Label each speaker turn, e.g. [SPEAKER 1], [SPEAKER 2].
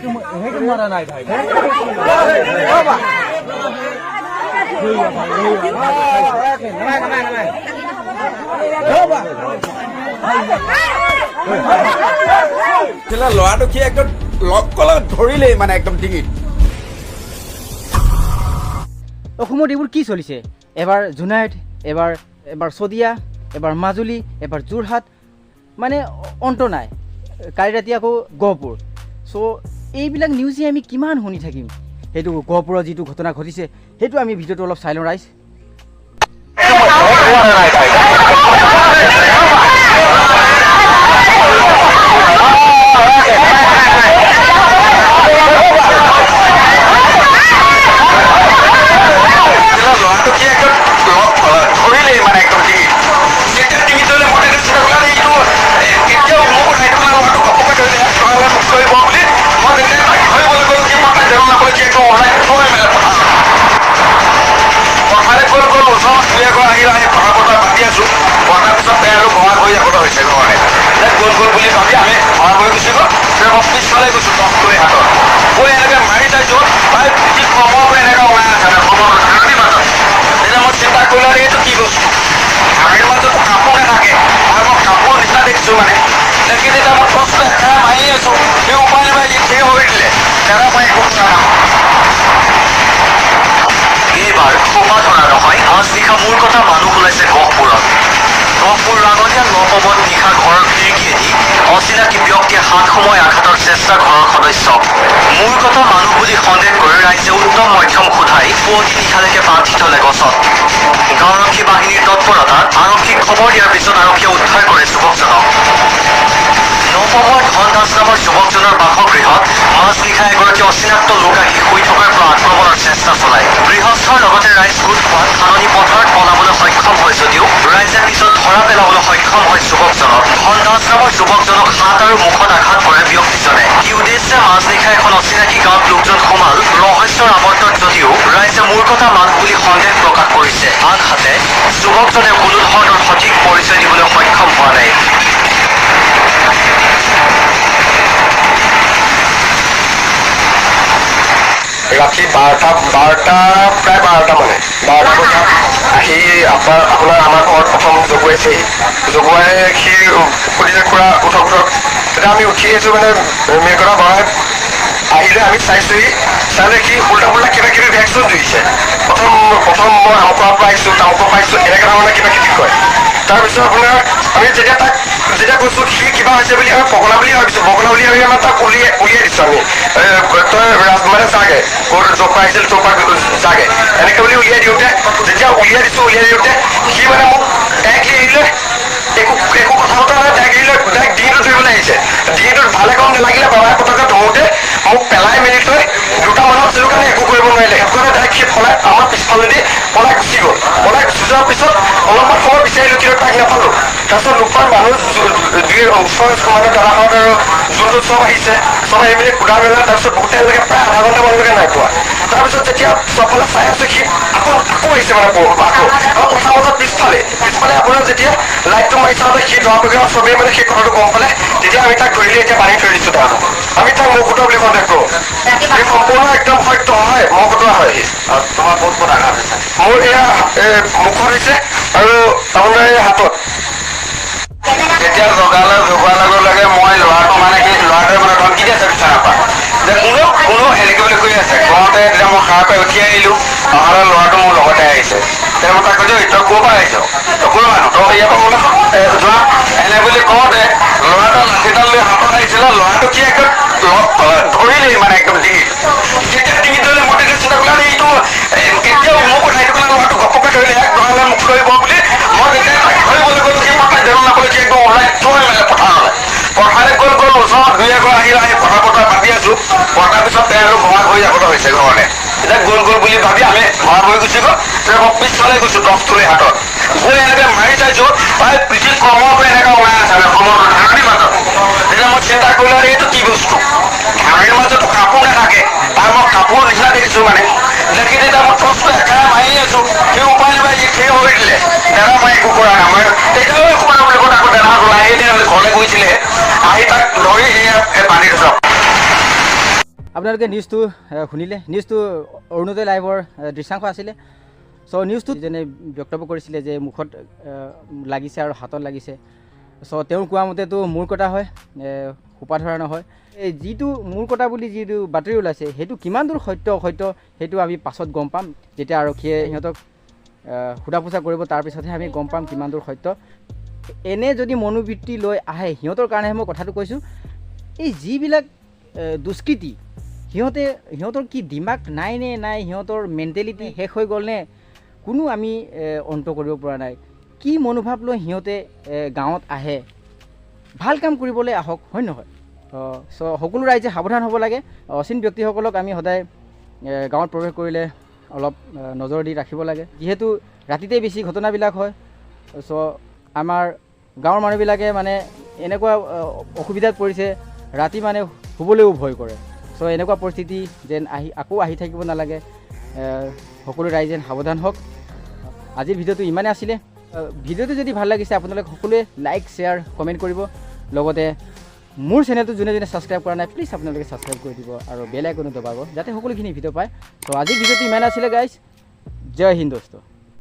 [SPEAKER 1] সেইটো মৰা নাই ভাই
[SPEAKER 2] ল'ৰাটো সি একদম লগ কলত ধৰিলেই মানে একদম ডিঙিত।
[SPEAKER 3] অসমত এইবোৰ কি চলিছে? এবাৰ জোনাইত, এবাৰ শদিয়া, এবাৰ মাজুলী, এবাৰ যোৰহাট, মানে অন্ত নাই। কালি ৰাতি আকৌ গহপুৰ। চ' এইবিলাক নিউজে আমি কিমান শুনি থাকিম? সেইটো গহপুৰৰ যিটো ঘটনা ঘটিছে সেইটো আমি ভিডিঅ'টো অলপ চাই লওঁ ৰাইজ।
[SPEAKER 4] এইবাৰ সোমা ধৰা নহয়, আজ নিশা মোৰ কথা মানুহ ওলাইছে গহপুৰত। গহপুৰ ৰাঙলীয়া নপবন নিশা ঘৰৰ খিৰিকীয়েদি অচিনাকি ব্যক্তিয়ে হাত সময় আঘাতৰ চেষ্টা ঘৰৰ সদস্য। মোৰ কথা মানুহ বুলি সন্দেহ কৰি ৰাইজে উত্তম মধ্যম সোধাই পুৱতি নিশালৈকে বান্ধি থলে গছত। গাঁওৰক্ষী বাহিনীৰ তৎপৰতাত আৰক্ষীক খবৰ দিয়াৰ পিছত আৰক্ষীয়ে উদ্ধাৰ কৰে যুৱকজনক। নপবৰ ধন দাস নামৰ যুৱকজনৰ বাসগৃহত মাজনিশা এগৰাকী অচিনাক্ত লোক আহি শুই থকাৰ পৰা আক্ৰমণৰ চেষ্টা চলায়। গৃহস্থৰ লগতে ৰাইজ গোট খোৱাত ধাননি পথাৰত পলাবলৈ সক্ষম হয় যদিও ৰাইজে পিছত ধৰা পেলাবলৈ সক্ষম হয় যুৱকজনক। ধন দাস নামৰ যুৱকজনক হাত আৰু মুখত আঘাত কৰে ব্যক্তিজনে। কি উদ্দেশ্যে মাজনিশা এখন অচিনাকি গাঁৱত লোকজন সোমাল ৰহস্যৰ আৱৰ্তত যদিও ৰাইজে মোৰ কথা মানুহ বুলি সন্দেহ প্ৰকাশ কৰিছে। আনহাতে যুৱকজনে কোনো ধৰণৰ সঠিক পৰিচয় দিবলৈ সক্ষম হোৱা নাই।
[SPEAKER 5] ৰাতি বাৰটা প্ৰায় 12টা মানে 12টা বজাত আহি আপোনাৰ আমাৰ ঘৰত প্ৰথম জগুৱাইছেহি। জগুৱাই সি সুধিলে খুৰা উঠক। তেতিয়া আমি উঠি আহিছোঁ মানে মেকৰা বঢ়াই আহিলে আমি চাইছোঁহি। চালে সি উল্টা পুল্টা কিবা কিবি ভেকচিন জুৰিছে। প্ৰথম মই আমুকৰ পৰা আহিছোঁ তামুকৰ পাইছোঁ এনেকৈ ধৰণে কিবা কিবি কয়। তাৰপিছত আপোনাৰ আমি যেতিয়া কৈছোঁ সি কিবা হৈছে বুলি আমি পগলা বুলি ভাবিছোঁ। পগলা বুলি ভাবি আমাৰ তাক উলিয়াই দিছোঁ আমি। তই মানে চাগে য'ৰ পৰা আহিছিল তোৰ পৰা চাগে এনেকৈ বুলি উলিয়াই দিওঁতে যেতিয়া উলিয়াই দিওঁতে সি মানে মোক ডাইৰেক্টলি আহিলে একো কথা বতৰা নাই। ডাইৰেক্ট ডিঙিটো ধৰিবলৈ আহিছে। ডিঙিটোত ভালে কম নালাগিলে বাবাই পটককৈ ধৰোঁতে মোক পেলাই মেলি থৈ দুটা মানুহ আছিলোঁ কাৰণে একো কৰিব নোৱাৰিলে। সেইটো কাৰণে ডাইৰেক্ট সি পলাই আমাৰ পিছফালেদি পলাই গুচি গ'ল। পলাই গুচি যোৱাৰ পিছত অলপমান সময় বিচাৰিলোঁ কিন্তু তাক নাপালোঁ। তাৰপিছত লোকৰ মানুহ দুই ওচৰ মানে দাদাহঁত আৰু যোনটো চব আহিছে চব আহি মেলি সোধা মেলা। তাৰপিছত বহুতে এনেকৈ প্ৰায় আধা ঘণ্টা মানুহলৈকে নাই পোৱা। তাৰপিছত যেতিয়া চবফালে চাই আছো সি আকৌ আহিছে মানে আকৌ আৰু কথা বতৰা পিছফালে আপোনাৰ যেতিয়া লাইটটো মাৰি চাওঁতে সি ধৰা পৰি চবেই মানে সেই কথাটো গম পালে। তেতিয়া আমি তাক ধৰিলে এতিয়া বান্ধি থৈ দিছোঁ। তাক আমি তাক মৌকুটা বুলি সন্দেহ কৰোঁ। সি সম্পূৰ্ণ একদম সত্য হয়, মৌকুটা হয়। তোমাৰ ক'ত আঘাত হৈছে? মোৰ এয়া মুখত হৈছে আৰু আপোনাৰ এই হাতত।
[SPEAKER 2] যেতিয়া জগোৱাৰ লগে লগে মই ল'ৰাটো মানে কি ল'ৰাটোৱে মানে ধমকি দি আছে বিচনাৰ পৰা যে কোনো এনেকৈ বুলি কৈ আছে। কওঁতে তেতিয়া মই সাৰ পাই উঠি আহিলোঁ। অহাৰ ল'ৰাটো মোৰ লগতে আহিছে। তেতিয়া মই তাক কৈছোঁ তই ক'ৰ পৰা আহিছ? তই কোন মানুহ? তই ইয়াৰ পৰা ওলাইছ যোৱা এনে বুলি কওঁতে ল'ৰাটো লাঠিডাল লৈ হাতত আহিছিলে। ল'ৰাটো কি একদম ধৰিলেই মানে একদম ডিঙিত। যেতিয়া ডিঙিত ধৰিলে মই তেতিয়া চিন্তা কৰিলোঁ এইটো কেতিয়াও মোক উঠাই পেলাই ল'ৰাটো ঘপককৈ ধৰিলে এক ধৰণে মোক ধৰিব বুলি মই যেতিয়া তাক ধৰিবলৈ গ'লোঁ সি মই তাক ধৰিব নাপালোঁ। সি একদম ওলাই থৈ মেলে পথাৰলৈ গ'ল ওচৰত দুই এঘৰ আহিলে আহি কথা বতৰা পাতি আছোঁ। পতাৰ পিছত তেওঁ আৰু ঘৰ হৈ যাবলৈ হৈছে ঘৰলৈ। এতিয়া গ'ল বুলি ভাবি আমি ঘৰ হৈ গুচি গ'ল। তেতিয়া মই পিছফালে গৈছোঁ দহতুলি হাতত গৈ এনেকৈ মাৰি চাইছোঁ প্ৰায় পিঠিত কমৰ পৰা এনেকৈ ওলাই আছে কমৰ ধাৰণিৰ মাজত। তেতিয়া মই চিন্তা কৰিলোঁ এইটো কি বস্তু? ধাৰণিৰ মাজতো কাপোৰ নাথাকে তাৰ মই কাপোৰ নিচিনা দেখিছোঁ মানে। দেখি তেতিয়া মই টৰ্চটো একেবাৰে মাৰি আছোঁ। সেই উপায় নাপাই সি থিয় হৈ দিলে। দাদা মই একো কৰা নাই। মই তেতিয়াও একো কৰা বুলি কৈ আকৌ দাদা ওলাই আহি ঘৰলৈ গৈছিলে। আহি তাক ধৰি বান্ধি থৈছোঁ।
[SPEAKER 3] আপোনালোকে নিউজটো শুনিলে নিউজটো অৰুণোদয় লাইভৰ দৃশ্যাংশ আছিলে চ' নিউজটো যেনে বক্তব্য কৰিছিলে যে মুখত লাগিছে আৰু হাতত লাগিছে চ' তেওঁৰ কোৱা মতেতো মূৰ কটা হয় সোপা ধৰা নহয় এই যিটো মূৰ কটা বুলি যিটো বাতৰি ওলাইছে সেইটো কিমান দূৰ সত্য অসত্য সেইটো আমি পাছত গম পাম যেতিয়া আৰক্ষীয়ে সিহঁতক সোধা পোছা কৰিব তাৰপিছতহে আমি গম পাম কিমান দূৰ সত্য এনে যদি মনোবৃত্তি লৈ আহে সিহঁতৰ কাৰণেহে মই কথাটো কৈছোঁ এই যিবিলাক দুষ্কৃতি সিহঁতৰ কি দিমাগ নাই নে নাই সিহঁতৰ মেণ্টেলিটি শেষ হৈ গ'ল নে কোনো আমি অন্ত কৰিব পৰা নাই কি মনোভাৱ লৈ সিহঁতে গাঁৱত আহে ভাল কাম কৰিবলৈ আহক হয় নহয় চ' সকলো ৰাইজে সাৱধান হ'ব লাগে অচিন ব্যক্তিসকলক আমি সদায় গাঁৱত প্ৰৱেশ কৰিলে অলপ নজৰ দি ৰাখিব লাগে যিহেতু ৰাতিতেই বেছি ঘটনাবিলাক হয় চ' আমাৰ গাঁৱৰ মানুহবিলাকে মানে এনেকুৱা অসুবিধাত পৰিছে ৰাতি মানে শুবলৈও ভয় কৰে চ' এনেকুৱা পৰিস্থিতি যেন আকৌ আহি থাকিব নালাগে সকলো ৰাইজ যেন সাৱধান হওক আজিৰ ভিডিঅ'টো ইমানেই আছিলে ভিডিঅ'টো যদি ভাল লাগিছে আপোনালোকে সকলোৱে লাইক শ্বেয়াৰ কমেণ্ট কৰিব লগতে মোৰ চেনেলটো যোনে ছাবস্ক্ৰাইব কৰা নাই প্লিজ আপোনালোকে ছাবস্ক্ৰাইব কৰি দিব আৰু বেল আইকনো দবাব যাতে সকলোখিনি ভিডিঅ' পায় ত' আজিৰ ভিডিঅ'টো ইমানেই আছিলে গাইজ জয় হিন্দ দোস্ত